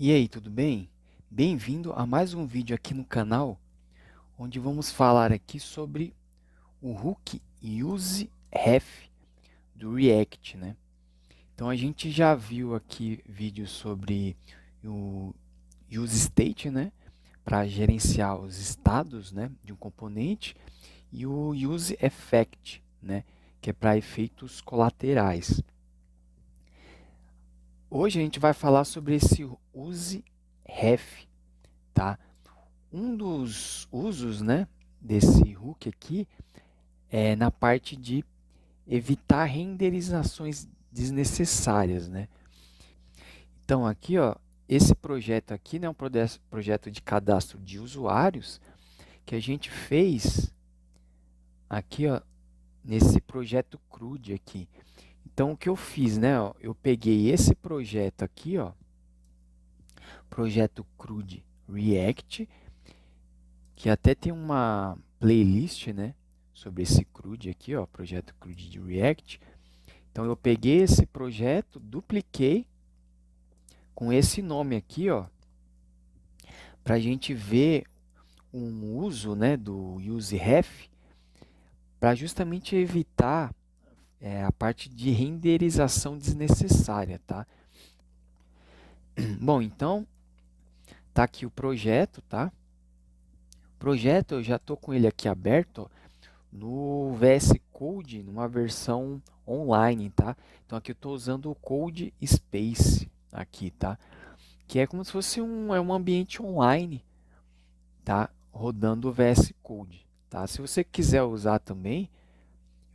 E aí, tudo bem? Bem-vindo a mais um vídeo aqui no canal, onde vamos falar aqui sobre o hook useRef do React, né? Então a gente já viu aqui vídeos sobre o useState, né, para gerenciar os estados, né, de um componente, e o useEffect, né, que é para efeitos colaterais. Hoje a gente vai falar sobre esse useRef, tá? Um dos usos, né, desse hook aqui é na parte de evitar renderizações desnecessárias, né? Então aqui, ó, esse projeto aqui, né, é um projeto de cadastro de usuários que a gente fez aqui, ó, nesse projeto CRUD aqui. Então o que eu fiz, né, ó, eu peguei esse projeto aqui, ó, projeto CRUD React, que até tem uma playlist, né, sobre esse CRUD aqui, ó, projeto CRUD de React. Então eu peguei esse projeto, dupliquei com esse nome aqui, ó, para a gente ver um uso, né, do useRef para justamente evitar a parte de renderização desnecessária, tá? Bom, então tá aqui o projeto, tá? O projeto eu já estou com ele aqui aberto, ó, no VS Code, numa versão online, tá? Então aqui eu estou usando o Code Space aqui, tá? Que é como se fosse um ambiente online, tá? Rodando o VS Code, tá? Se você quiser usar também,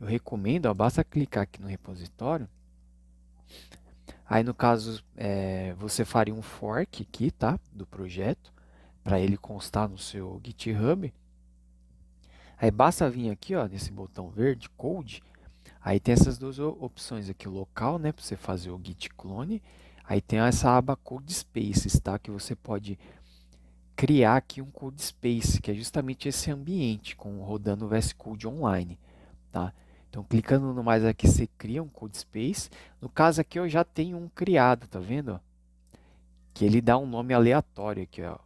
eu recomendo, ó, basta clicar aqui no repositório. Aí no caso, você faria um fork aqui, tá? Do projeto, para ele constar no seu GitHub. Aí basta vir aqui, ó, nesse botão verde, Code. Aí tem essas duas opções aqui, o local, né, para você fazer o git clone. Aí tem essa aba Code Spaces, tá, que você pode criar aqui um Code Space, que é justamente esse ambiente com rodando o VS Code online, tá? Então clicando no mais aqui você cria um Code Space. No caso aqui eu já tenho um criado, tá vendo? Que ele dá um nome aleatório aqui, ó.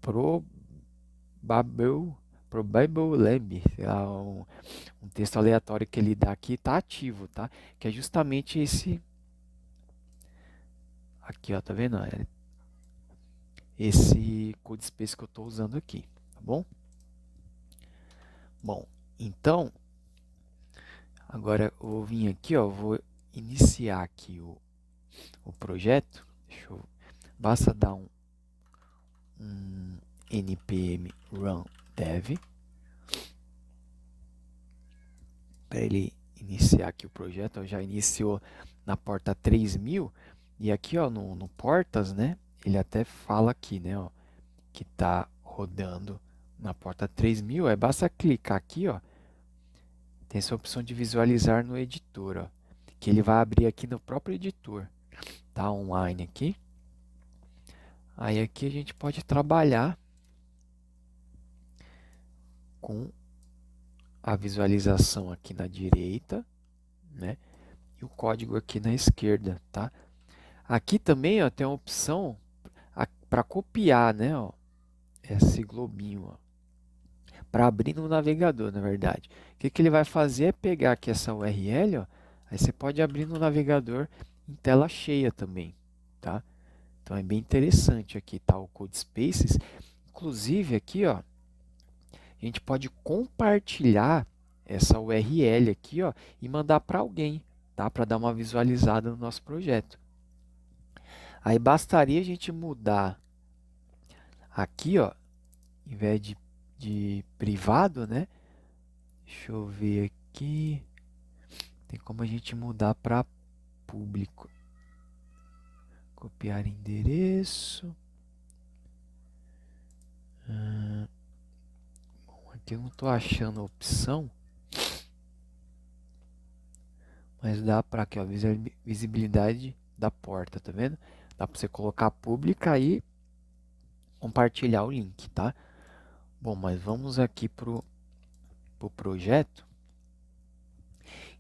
Probable Probable Lab, sei lá, um texto aleatório que ele dá aqui está ativo, tá? Que é justamente esse aqui, ó, tá vendo? Esse code space que eu estou usando aqui, tá bom? Bom, então agora eu vou vir aqui, ó, vou iniciar aqui o projeto. Basta dar um npm run dev para ele iniciar aqui o projeto. Já iniciou na porta 3000 e aqui, ó, no portas, né? Ele até fala aqui, né, ó, que está rodando na porta 3000. Basta clicar aqui, ó, tem essa opção de visualizar no editor, ó, que ele vai abrir aqui no próprio editor, tá? Online aqui. Aí aqui a gente pode trabalhar com a visualização aqui na direita, né? E o código aqui na esquerda, tá? Aqui também, ó, tem a opção para copiar, né, ó, esse globinho, para abrir no navegador, na verdade. O que ele vai fazer é pegar aqui essa URL, ó, aí você pode abrir no navegador em tela cheia também, tá? Então é bem interessante aqui, tá, o CodeSpaces. Inclusive aqui, ó, a gente pode compartilhar essa URL aqui, ó, e mandar para alguém, tá? Para dar uma visualizada no nosso projeto. Aí bastaria a gente mudar aqui, ó, em vez de privado, né? Deixa eu ver aqui. Tem como a gente mudar para público. Copiar endereço. Bom, aqui eu não estou achando a opção. Mas dá para aqui, ó, visibilidade da porta, tá vendo? Dá para você colocar pública e compartilhar o link, tá? Bom, mas vamos aqui pro projeto.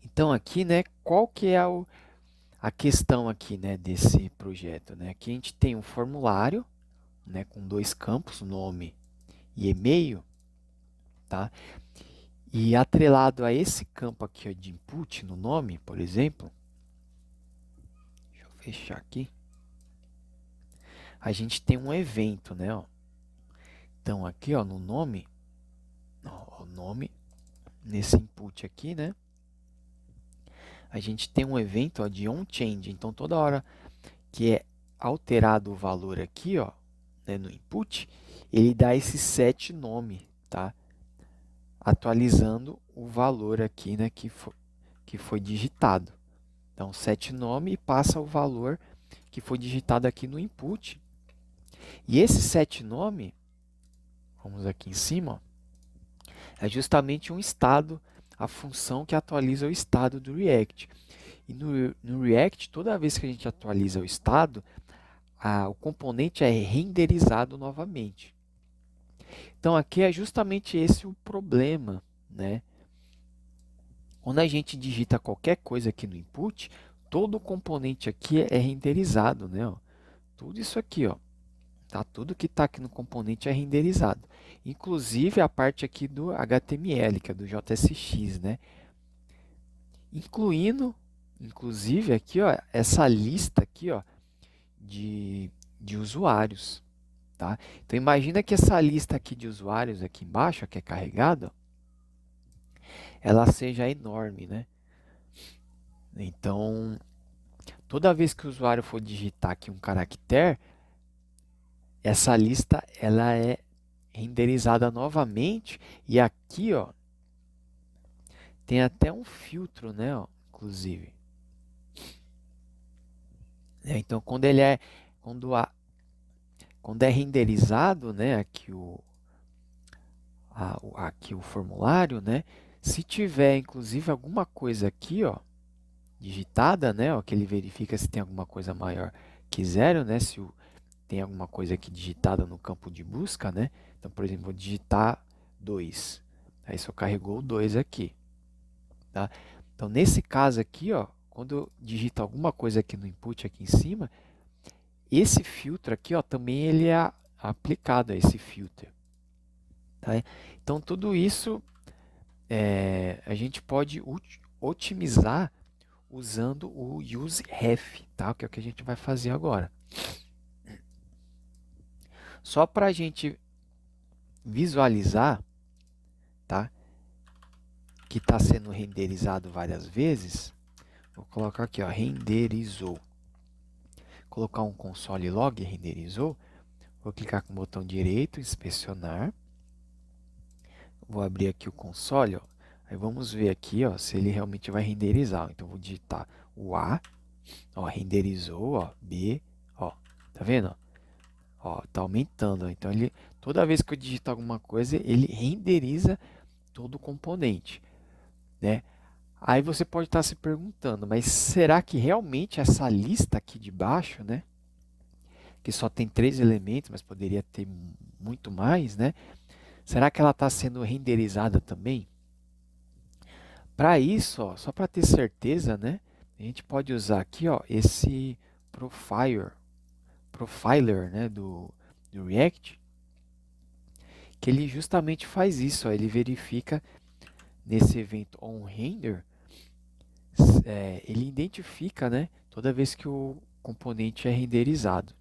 Então aqui, né, qual que é a questão aqui, né, desse projeto, né? Aqui a gente tem um formulário, né, com dois campos, nome e e-mail, tá? E atrelado a esse campo aqui ó, de input no nome, por exemplo, deixa eu fechar aqui, a gente tem um evento, né? Ó. Então aqui ó, no nome, ó, o nome, nesse input aqui, né? A gente tem um evento ó, de onChange. Então toda hora que é alterado o valor aqui, ó, né, no input, ele dá esse set nome, tá? Atualizando o valor aqui, né, que foi digitado. Então, set nome passa o valor que foi digitado aqui no input. E esse set nome, vamos aqui em cima, ó, é justamente um estado, a função que atualiza o estado do React. E no React, toda vez que a gente atualiza o estado, o componente é renderizado novamente. Então, aqui é justamente esse o problema, né? Quando a gente digita qualquer coisa aqui no input, todo o componente aqui é renderizado, né? Ó. Tudo isso aqui, ó, tá? Tudo que está aqui no componente é renderizado. Inclusive a parte aqui do HTML, que é do JSX, né? Inclusive aqui, ó, essa lista aqui, ó, de usuários, tá? Então imagina que essa lista aqui de usuários aqui embaixo, ó, que é carregada, ela seja enorme, né? Então, toda vez que o usuário for digitar aqui um caractere, essa lista ela é renderizada novamente e aqui, ó, tem até um filtro, né, ó, inclusive. Então, quando é renderizado, né, aqui o formulário, né, se tiver inclusive alguma coisa aqui, ó, digitada, né, ó, que ele verifica se tem alguma coisa maior que zero, né, se tem alguma coisa aqui digitada no campo de busca, né? Então, por exemplo, vou digitar 2. Aí só carregou o 2 aqui, tá? Então, nesse caso aqui, ó, quando eu digito alguma coisa aqui no input aqui em cima, esse filtro aqui, ó, também ele é aplicado a esse filtro, tá? Então, tudo isso a gente pode otimizar usando o useRef, tá? Que é o que a gente vai fazer agora. Só para a gente visualizar, tá? Que está sendo renderizado várias vezes, vou colocar aqui, ó, renderizou. Colocar um console log renderizou. Vou clicar com o botão direito, inspecionar. Vou abrir aqui o console, ó. Aí vamos ver aqui, ó, se ele realmente vai renderizar. Então vou digitar o A, ó, renderizou, ó, B, ó, tá vendo? Ó, tá aumentando. Ó. Então ele, toda vez que eu digitar alguma coisa, ele renderiza todo o componente, né? Aí você pode estar se perguntando, mas será que realmente essa lista aqui de baixo, né, que só tem 3 elementos, mas poderia ter muito mais, né? Será que ela está sendo renderizada também? Para isso, ó, só para ter certeza, né, a gente pode usar aqui, ó, esse profiler, né, do React, que ele justamente faz isso, ó, ele verifica nesse evento onRender, ele identifica, né, toda vez que o componente é renderizado.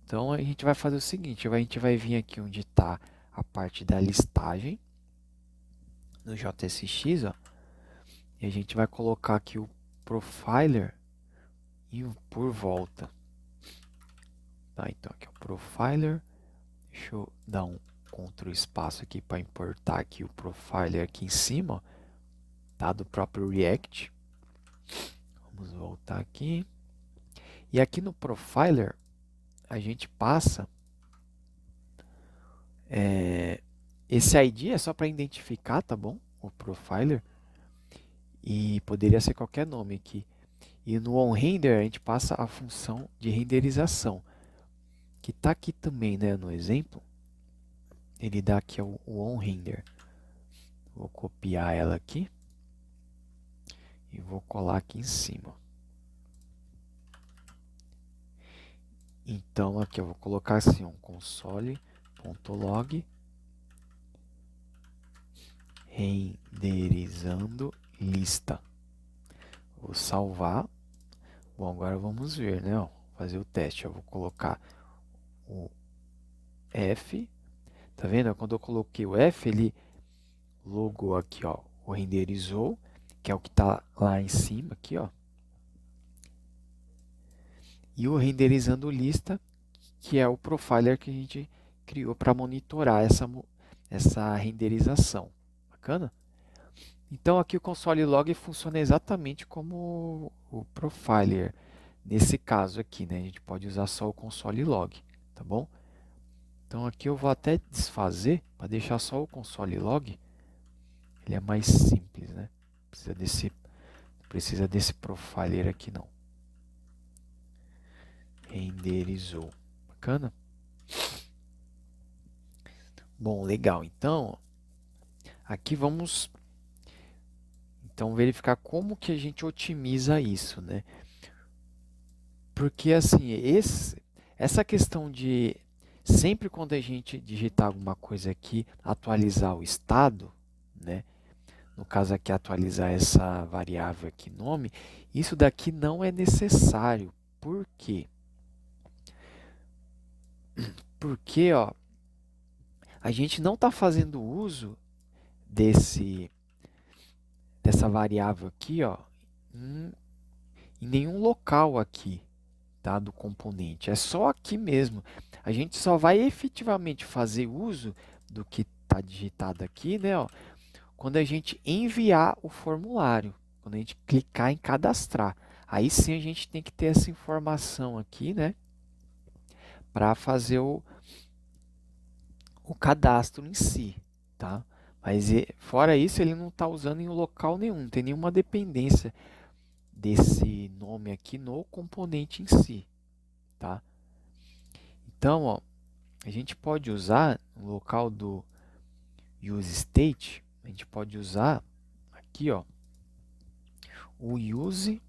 Então a gente vai fazer o seguinte, a gente vai vir aqui onde está a parte da listagem no JSX, ó, e a gente vai colocar aqui o profiler por volta. Tá, então aqui é o profiler. Deixa eu dar um Ctrl espaço aqui para importar aqui o profiler aqui em cima, ó, tá, do próprio React. Vamos voltar aqui. E aqui no profiler a gente passa esse ID é só para identificar, tá bom? O profiler. E poderia ser qualquer nome aqui. E no onRender a gente passa a função de renderização, que está aqui também, né, no exemplo. Ele dá aqui o onRender. Vou copiar ela aqui e vou colar aqui em cima. Então aqui eu vou colocar assim, um console.log renderizando lista. Vou salvar. Bom, agora vamos ver, né? Ó, fazer o teste. Eu vou colocar o F. Tá vendo? Quando eu coloquei o F, ele logou aqui, ó, o renderizou, que é o que está lá em cima, aqui, ó. E o renderizando lista, que é o profiler que a gente criou para monitorar essa renderização. Bacana? Então aqui o console log funciona exatamente como o profiler. Nesse caso aqui, né, a gente pode usar só o console log, tá bom? Então aqui eu vou até desfazer para deixar só o console log. Ele é mais simples, né? Precisa desse profiler aqui não. Renderizou. Bacana? Bom, legal. Então, aqui vamos então verificar como que a gente otimiza isso, né? Porque assim, essa questão de sempre quando a gente digitar alguma coisa aqui, atualizar o estado, né? No caso aqui, atualizar essa variável aqui, nome, isso daqui não é necessário. Por quê? Porque, ó, a gente não está fazendo uso dessa variável aqui, ó, em nenhum local aqui, tá, do componente. É só aqui mesmo. A gente só vai efetivamente fazer uso do que está digitado aqui, né, ó, quando a gente enviar o formulário, quando a gente clicar em cadastrar. Aí sim a gente tem que ter essa informação aqui, né, para fazer o cadastro em si, tá? Mas fora isso, ele não está usando em local nenhum, não tem nenhuma dependência desse nome aqui no componente em si, tá? Então, ó, a gente pode usar no local do useState, a gente pode usar aqui, ó, o useRef,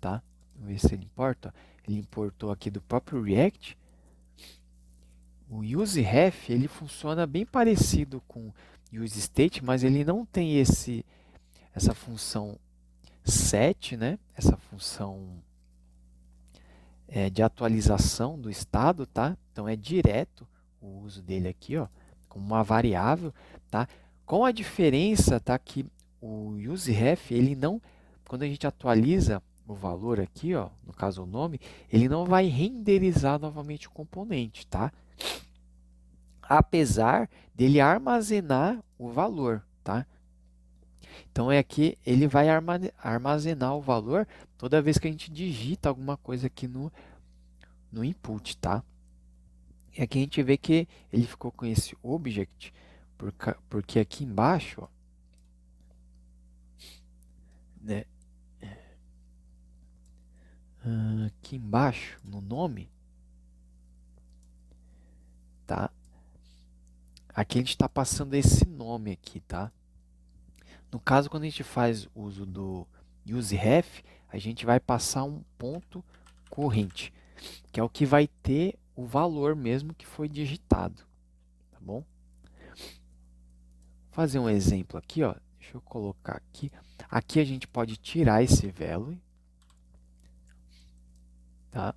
tá? Vamos ver se ele importa. Ele importou aqui do próprio React. O useRef, ele funciona bem parecido com useState, mas ele não tem essa função set, né? Essa função de atualização do estado, tá? Então é direto o uso dele aqui, ó, como uma variável, tá? Com a diferença, tá, que o useRef, ele não, quando a gente atualiza o valor aqui, ó, no caso o nome, ele não vai renderizar novamente o componente, tá? Apesar dele armazenar o valor, tá? Então é que ele vai armazenar o valor toda vez que a gente digita alguma coisa aqui no input, tá? E aqui a gente vê que ele ficou com esse object, porque aqui embaixo, ó, né? Aqui embaixo, no nome, tá? Aqui a gente está passando esse nome aqui, tá? No caso, quando a gente faz uso do useRef, a gente vai passar um ponto corrente, que é o que vai ter o valor mesmo que foi digitado, tá bom? Vou fazer um exemplo aqui, ó. Deixa eu colocar aqui. Aqui a gente pode tirar esse value, tá?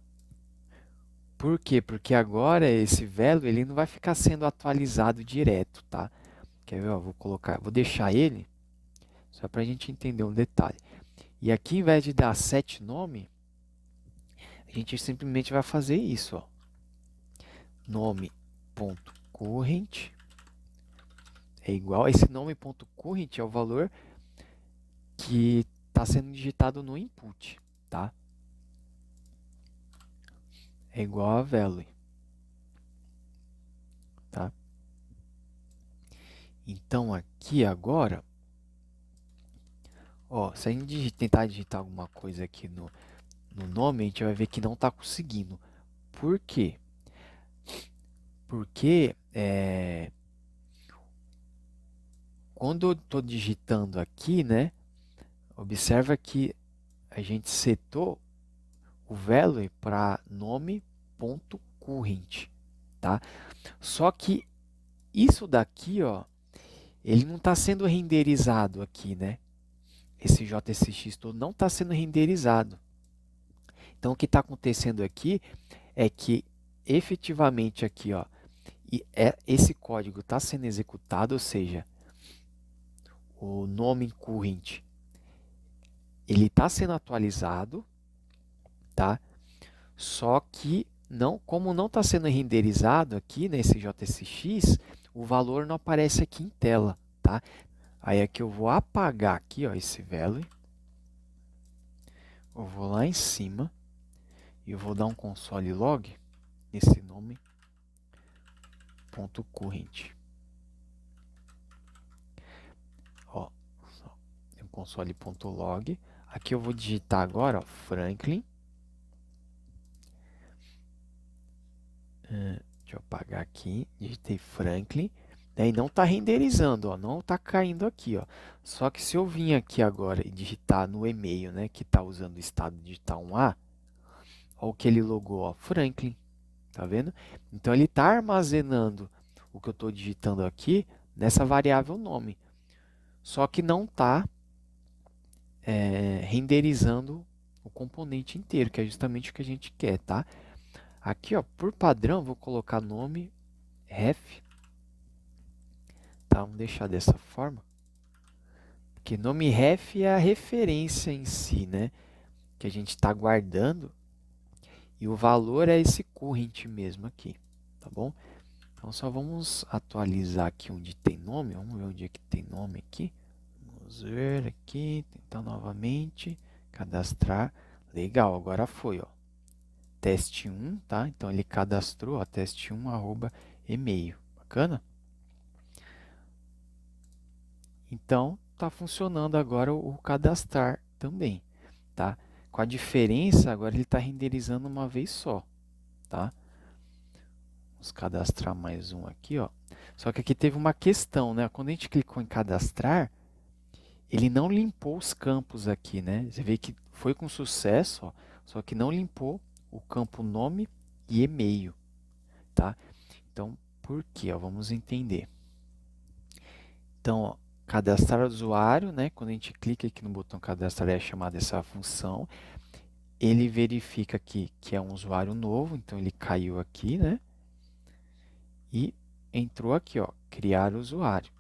Por quê? Porque agora esse value ele não vai ficar sendo atualizado direto, tá? Quer ver? Ó, vou deixar ele só para a gente entender um detalhe. E aqui, em vez de dar set nome, a gente simplesmente vai fazer isso, ó. Nome.current é igual. Esse nome.current é o valor que está sendo digitado no input, tá? É igual a value, tá? Então aqui agora, ó, se a gente tentar digitar alguma coisa aqui no nome, a gente vai ver que não está conseguindo. Por quê? Porque quando eu estou digitando aqui, né, observa que a gente setou o value para nome.current, tá? Só que isso daqui, ó, ele não está sendo renderizado aqui, né? Esse JSX todo não está sendo renderizado. Então, o que está acontecendo aqui é que efetivamente aqui, ó, esse código está sendo executado, ou seja, o nome current ele está sendo atualizado, tá? Só que não, como não está sendo renderizado aqui nesse JSX, o valor não aparece aqui em tela, tá? Aí aqui eu vou apagar aqui, ó, esse value. Eu vou lá em cima e eu vou dar um console log nesse nome ponto .current. Ó, tem um console.log. Aqui eu vou digitar agora, ó, Franklin. Deixa eu apagar aqui. Digitei Franklin. Daí não está renderizando, ó, não está caindo aqui, ó. Só que se eu vir aqui agora e digitar no e-mail, né, que está usando o estado digitar 1A, ó, o que ele logou, ó, Franklin. Tá vendo? Então ele está armazenando o que eu estou digitando aqui nessa variável nome. Só que não está renderizando o componente inteiro, que é justamente o que a gente quer, tá? Aqui, ó, por padrão, vou colocar nome ref, tá? Vamos deixar dessa forma, porque nome ref é a referência em si, né? Que a gente está guardando e o valor é esse current mesmo aqui, tá bom? Então só vamos atualizar aqui onde tem nome, vamos ver onde é que tem nome aqui. Vamos ver aqui, tentar novamente, cadastrar. Legal, agora foi, ó. Teste 1, tá? Então ele cadastrou, ó, teste1 arroba e-mail. Bacana? Então tá funcionando agora o cadastrar também, tá? Com a diferença, agora ele está renderizando uma vez só, tá? Vamos cadastrar mais um aqui, ó. Só que aqui teve uma questão, né? Quando a gente clicou em cadastrar, ele não limpou os campos aqui, né? Você vê que foi com sucesso, ó, só que não limpou o campo nome e e-mail, tá? Então, por quê? Ó, vamos entender. Então, ó, cadastrar usuário, né? Quando a gente clica aqui no botão cadastrar, é chamada essa função. Ele verifica aqui que é um usuário novo, então ele caiu aqui, né? E entrou aqui, ó, criar usuário,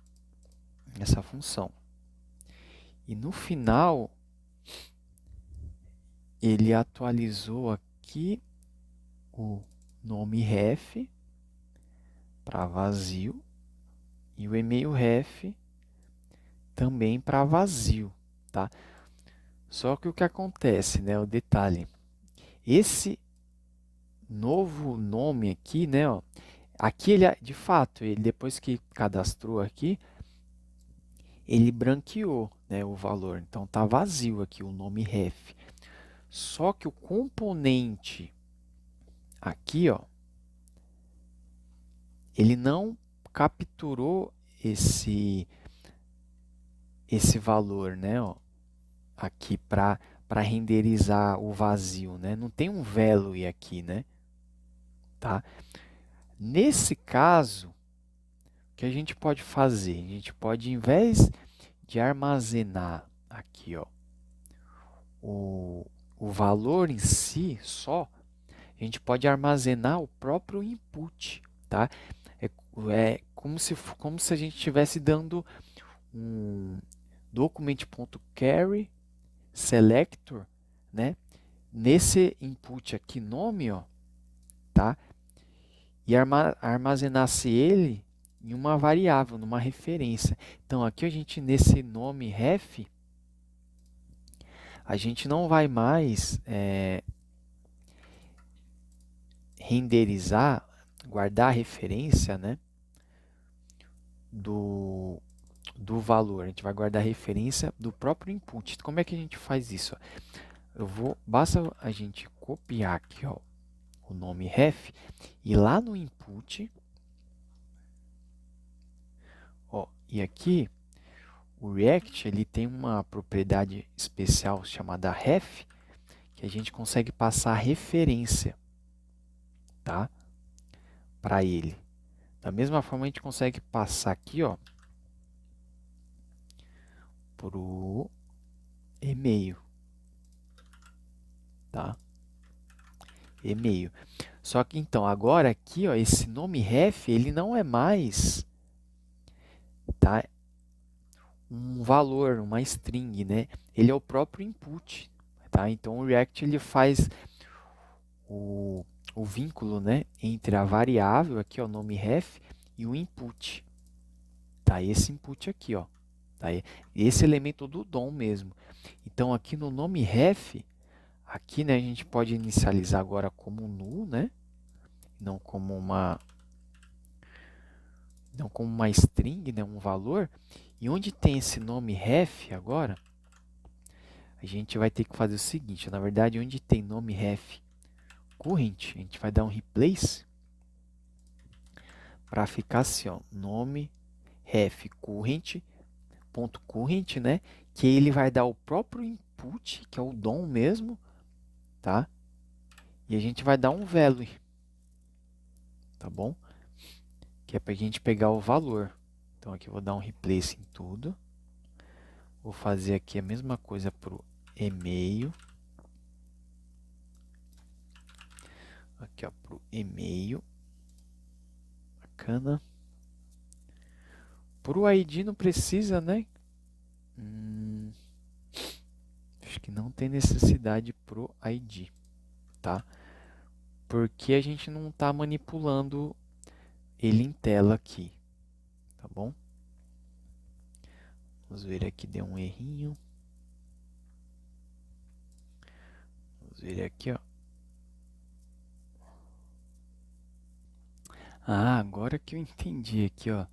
essa função. E no final, ele atualizou aqui o nome ref para vazio e o e-mail ref também para vazio, tá? Só que o que acontece, né, o detalhe, esse novo nome aqui, né, ó, aqui ele, de fato, ele depois que cadastrou aqui, ele branqueou, né, o valor, então tá vazio aqui o nome ref. Só que o componente aqui, ó, ele não capturou esse valor, né, ó, aqui para renderizar o vazio, né? Não tem um value aqui, né? Tá? Nesse caso, o que a gente pode fazer? A gente pode, em vez de armazenar aqui, ó, o valor em si só, a gente pode armazenar o próprio input, tá? É como se a gente estivesse dando um document.carry selector, né? Nesse input aqui, nome, ó, tá? E armazenasse ele em uma variável, numa referência. Então, aqui a gente, nesse nome ref, a gente não vai mais renderizar, guardar a referência, né, do valor. A gente vai guardar a referência do próprio input. Como é que a gente faz isso? Basta a gente copiar aqui, ó, o nome ref e lá no input, ó, e aqui o React ele tem uma propriedade especial chamada ref, que a gente consegue passar a referência, tá? Para ele. Da mesma forma, a gente consegue passar aqui, ó, pro e-mail, tá? E-mail. Só que então, agora aqui, ó, esse nome ref, ele não é mais, tá? Um valor, uma string, né? Ele é o próprio input, tá? Então, o React ele faz o, o vínculo, né, entre a variável, aqui, ó, nome ref, e o input, tá? Esse input aqui, ó, tá? Esse elemento do DOM mesmo. Então, aqui no nome ref, aqui, né, a gente pode inicializar agora como null, né? Não como uma string, né, um valor. E onde tem esse nome ref agora, a gente vai ter que fazer o seguinte, na verdade, onde tem nome ref current, a gente vai dar um replace para ficar assim, ó, nome ref current, ponto current, né, que ele vai dar o próprio input, que é o DOM mesmo, tá? E a gente vai dar um value, tá bom? Que é para a gente pegar o valor. Então aqui eu vou dar um replace em tudo. Vou fazer aqui a mesma coisa para o e-mail. Aqui, ó, para o e-mail. Bacana. Para o ID não precisa, né? Acho que não tem necessidade para o ID, tá? Porque a gente não está manipulando ele em tela aqui, tá bom? Vamos ver aqui, deu um errinho. Vamos ver aqui, ó. Ah, agora que eu entendi aqui, ó.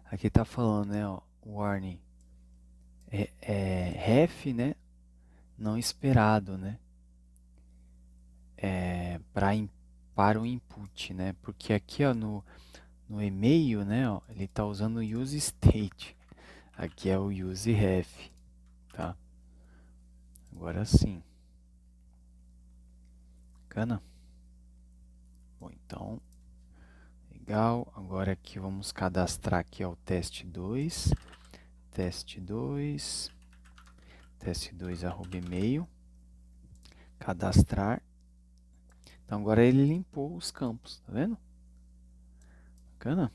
Aqui tá falando, né, ó, warning. Ref, né, não esperado, né? Para o input, né? Porque aqui, ó, no e-mail, né, ó, ele tá usando o use state. Aqui é o use ref, tá? Agora sim. Bacana? Bom, então, legal. Agora aqui vamos cadastrar aqui, ó, o teste 2. Teste2, teste2@email, cadastrar. Então agora ele limpou os campos, tá vendo? Bacana?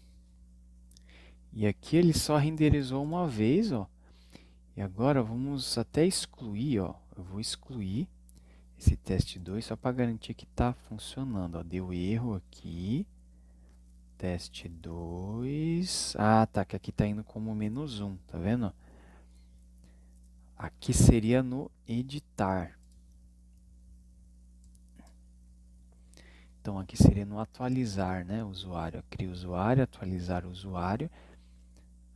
E aqui ele só renderizou uma vez, ó. E agora vamos até excluir, ó. Eu vou excluir esse teste 2 só para garantir que está funcionando, ó. Deu erro aqui. Teste 2. Ah, tá, que aqui está indo como -1, tá vendo? Aqui seria no editar. Então, aqui seria no atualizar, né, usuário. Cria usuário, atualizar o usuário.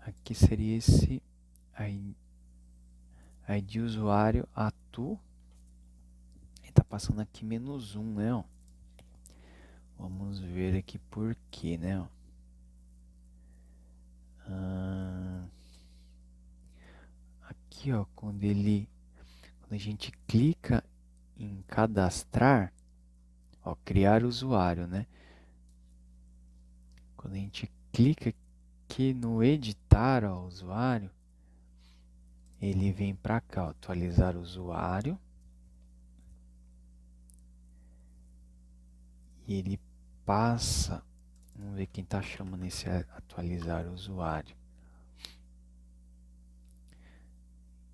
Aqui seria esse ID usuário atu. Ele está passando aqui -1, né, ó. Vamos ver aqui por quê, né, ó. Aqui, ó, quando a gente clica em cadastrar, ó, criar usuário, né? Quando a gente clica aqui no editar, ó, usuário, ele vem para cá, ó, atualizar usuário. E ele passa, vamos ver quem está chamando esse atualizar usuário.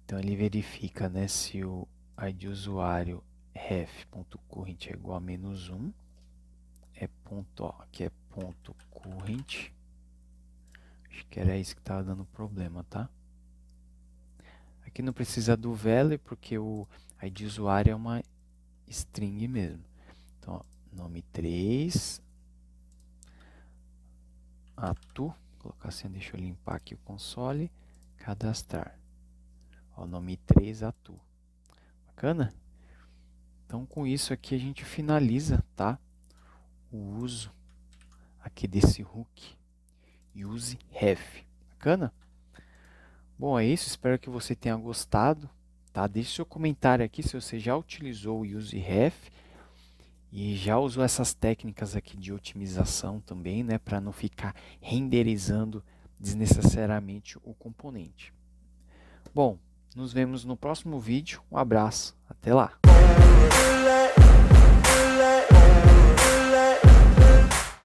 Então ele verifica, né, se o ID usuário ref.current é igual a -1, é ponto, ó, aqui é ponto current. Acho que era isso que estava dando problema, tá? Aqui não precisa do value porque o ID usuário é uma string mesmo. Então, ó, nome 3, atu, vou colocar assim, deixa eu limpar aqui o console, cadastrar. Ó, nome 3, atu. Bacana? Então, com isso aqui a gente finaliza, tá? O uso aqui desse hook use ref. Bacana? Bom, é isso. Espero que você tenha gostado, tá? Deixe seu comentário aqui se você já utilizou o UseRef e já usou essas técnicas aqui de otimização também, né, para não ficar renderizando desnecessariamente o componente. Bom, nos vemos no próximo vídeo. Um abraço, até lá!